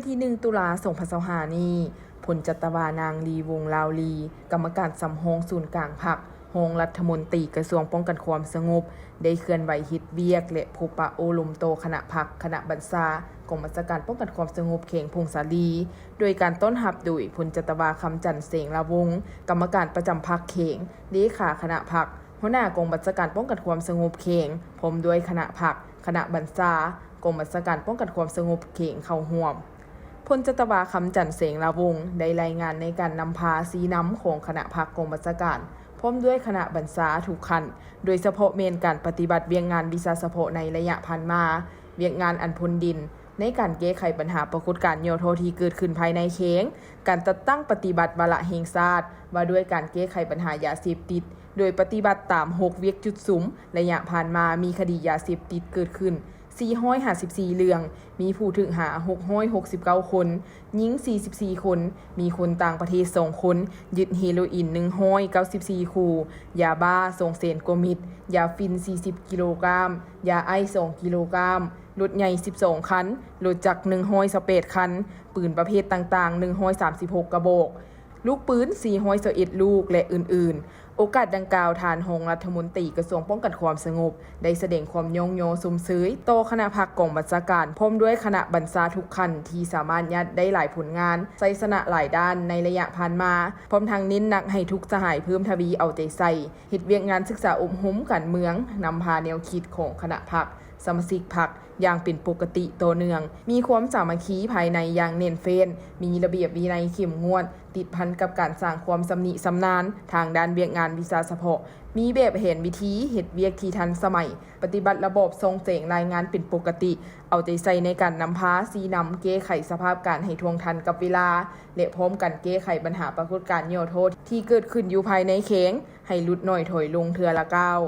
ที่1 ตุลาคม 2025นี้พลจัตวานางลีวงลาวลีกรรมการสำโรงศูนย์กลางพรรคโรงรัฐมนตรีกระทรวงป้องกันความสงบได้เคลื่อนไหวเฮ็ดเวียกและพบปะโอลมโตคณะพรรคคณะบัญชากองบัญชาการป้องกันความสงบเขตพงศาลีโดยการต้อนรับโดยพลจัตวาคำจันทร์เสงลาวงศ์กรรมการประจำพรรคเขตเลขาคณะพรรคหัวหน้ากองบัญชาการป้องกันความสงบเขตพร้อมด้วยคณะพรรคคณะบัญชากองบัญชาการป้องกันความสงบเขตเข้าร่วมพลจัตวาคำจันทร์เสงลาวงศ์ได้รายงานในการนำพาสีน้ำของคณะพรรคกองบัญชาการพร้อมด้วยคณะบัญชาทุกขั้นโดยเฉพาะเมนการปฏิบัติเวียงงานวิชาเฉพาะในระยะผ่านมาเวียงงานอันพ้นดินในการแก้ไขปัญหาปรากฏการณ์โยโทที่เกิดขึ้นภายในเขงการจัดตั้งปฏิบัติวาระแห่งชาติว่าด้วยการแก้ไขปัญหายาเสพติดโดยปฏิบัติตาม6เวียกจุดสุมระยะผ่านมามีคดียาเสพติดเกิดขึ้น454เรื่องมีผู้ถูกหา669คนหญิง44คนมีคนต่างประเทศ2คนยึดเฮโรอีน194คูยาบ้า2เซนกว่าเม็ดยาฟิน40กิโลกรัมยาไอซ์2กิโลกรัมรถใหญ่12คันรถจักร128คันปืนประเภทต่างๆ136กระบอกลูกปืน421ลูกและอื่นๆโอกาสดังกล่าวทานหงรัฐมนตรีกระทรวงป้องกันความสงบได้แสดงความยงโยสมซื้อต่อคณะพรรคกองบัญชาการพร้อมด้วยคณะบัญชาทุกขั้นที่สามารถยัดได้หลายผลงานใส่ชนะหลายด้านในระยะผ่านมาพร้อมทางเน้นหนักให้ทุกสหายเพิ่มทวีเอาใจใส่เฮ็ดเวียกงานศึกษาอบรมการเมืองนำพาแนวคิดของคณะพรรคสมาชิกพรรคอย่างเป็นปกติต่อเนื่องมีความสามัคคีภายในอย่างเน้นเฟ้นมีระเบียบวินัยเข้มงวดติดพันกับการสร้างความสำนิสำนานทางด้านเวียกงานวิชาเฉพาะมีแบบเห็นวิธีเฮ็ดเวียกที่ทันสมัยปฏิบัติระบบทรงเสงรายงานเป็นปกติเอาใจใส่ในการนำพาสีนำแก้ไขสภาพการให้ทวงทันกับเวลาและพร้อมกันแก้ไขปัญหาปรากฏการณ์โยโทษที่เกิดขึ้นอยู่ภายในเขงให้ลดน้อยถอยลงเทื่อละก้าว